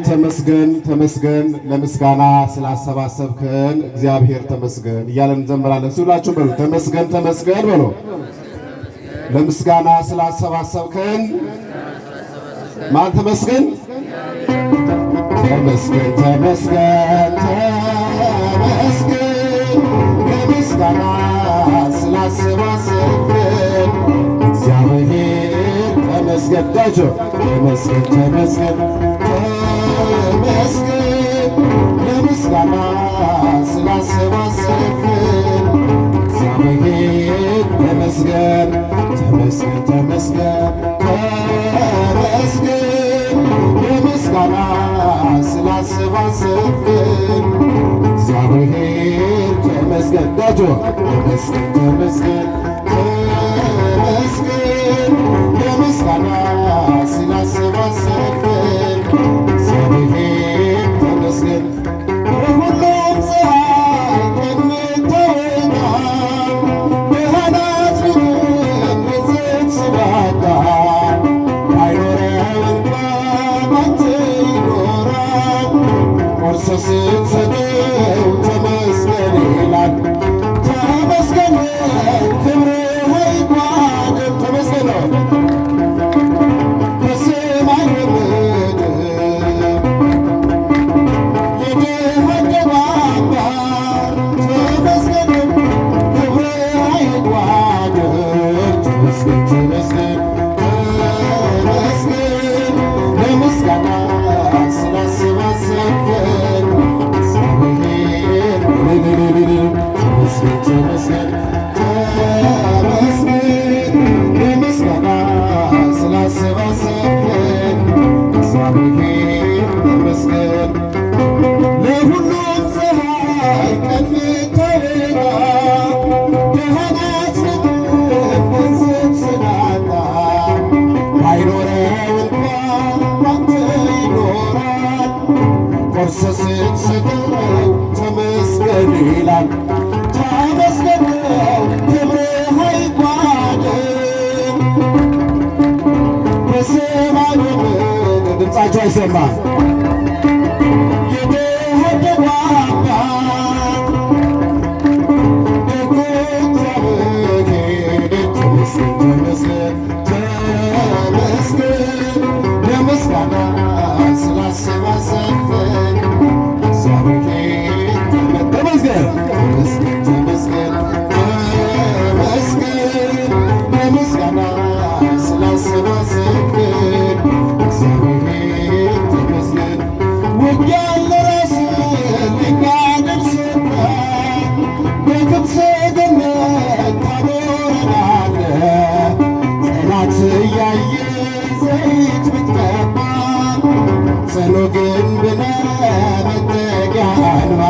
ተመስገን ተመስገን ለምስጋና ስላሰባሰብከን እግዚአብሔር ተመስገን እያለን እንዘምራለን። ሁላችሁ በሉ ተመስገን ተመስገን በሉ። ለምስጋና ስላሰባሰብከን ማን ተመስገን? ተመስገን ተመስገን ተመስገን ለምስጋና ስላሰባሰብከን እግዚአብሔር ተመስገን። ዳጆ ተመስገን ተመስገን ተመስገን ለምስጋና ስላሰባሰብከን እግዚአብሔር ተመስገን ተመስገን ተመስገን ተመስገን ለምስጋና ስላሰባሰብከን እግዚአብሔር ተመስገን። ዳጆ ተመስገን ተመስገን ተመስገን ለምስጋና ስላሰባሰብከን እግዚአብሔር ተመስገን። ለሁሉም ፀሐይ የምትወጣ ብርሃናት ምድርን ስላጣ ባይኖረው እንኳን አንተ ይኖራል። ቆርሰህ ስትሰጠው ተመስገን ይላል። ተመስገን ክብርህ አይጓደል። ተመስገን ነው በሰማይ በምድር የደሃደግ አባት ተመስገን ክብርህ አይጓደል። ተመስገን ተመስገን ተመስገን ለምስጋና ስላሰባሰብከን እግዚአብሔር ተመስገን ተመስገን ተመስገን ለምስጋና ስላሰባሰብከን እግዚአብሔር ተመስገን። ለሁሉም ፀሐይ ቀን የምታበራ ብርሃናት ምድርን ስላጣ ባይኖረው እንኳን አንተ ይኖራል። ቆርሰህ ስትሰጠው ተመስገን ይላል። ተመስገን ክብርህ አይጓደል። በሰማይ በምድር ድምፃቸው አይሰማም። የደሃደግ አባት ደጉ እግዚአብሔር ተመስገን ተመስገን ተመስገን ለምስጋና ስላሰባሰብከን እግዚአብሔር ተመስገን ተመስገን ተመስገን ተመስገን ለምስጋና ስላሰባሰብከን እግዚአብሔር ተመስገን። ውጊያን ለራስህ ልናድን ስትል በክብር ገነት ታኖረናለህ። ጠላት እያየ ዘይት ብትቀባ ጽኑ ግንብ ነህ መጠጊያ አልባ።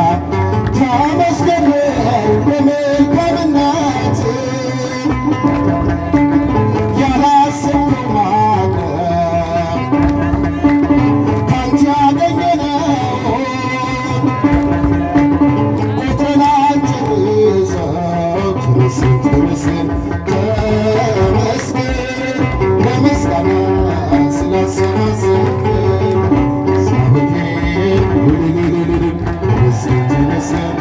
ተመስገን በመልካምነትህ ያላሰብከው ማንም ካንተ ያገኘነውን ቆጥረን አንጨርሰው። ተመስገን ተመስገን ተመስገን ለምስጋና ስላሰባሰብከን እግዚአብሔር ተመስገን ተመስገን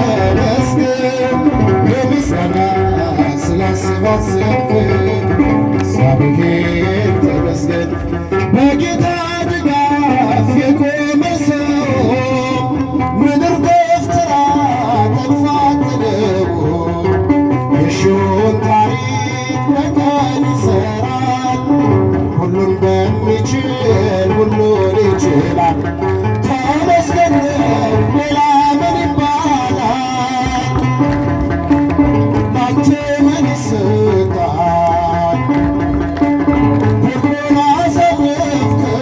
ተመስገን ለምስጋና ስላሰባሰብከን እግዚአብሔር ተመስገን። በጌታ ድጋፍ የቆመ ሰው ምድር ገፍትራ ጠልፋ ጥልቡ የሺውን ታሪክ በቀን ይሠራል። ሁሉን በሚችል ሁሉን ይችላል። ተመስገን ሌላ ምን ይባላል? ላንተ ምን ይሰጣል? ሁሉን አሳረፍከው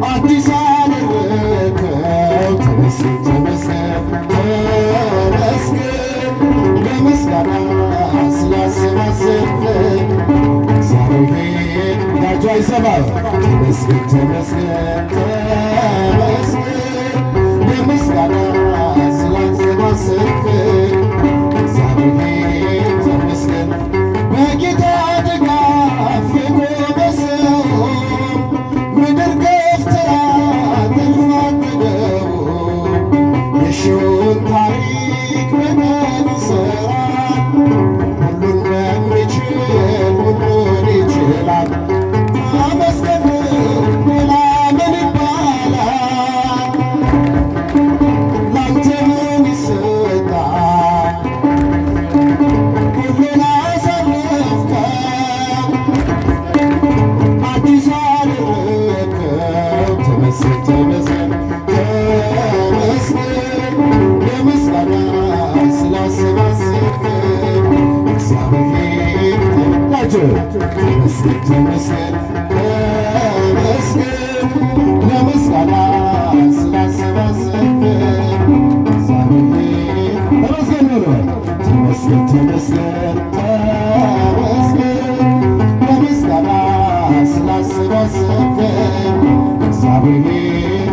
አዲስ አደረግከው። ተመስገን ተመስገን ተመስገን ለምስጋና ስላሰባሰብከን እግዚአብሔር ዳጆ አይሰማም። ተመስገን ተመስገን ተመስገን ለምስጋና ስላሰባሰብከን እግዚአብሔር ተመስገን። በጌታ ድጋፍ የቆመ ሰው ተመስገን ተመስገን በምስጋና ስላሰባሰብከን እግዚአብሔር ተመስገን ተመስገን ተመስገን በምስጋና ስላሰባሰብከን እግዚአብሔር ተመስገን በሉ ተመስገን ተመስገን ተመስገን በምስጋና ስላሰባሰብከን እግዚአብሔር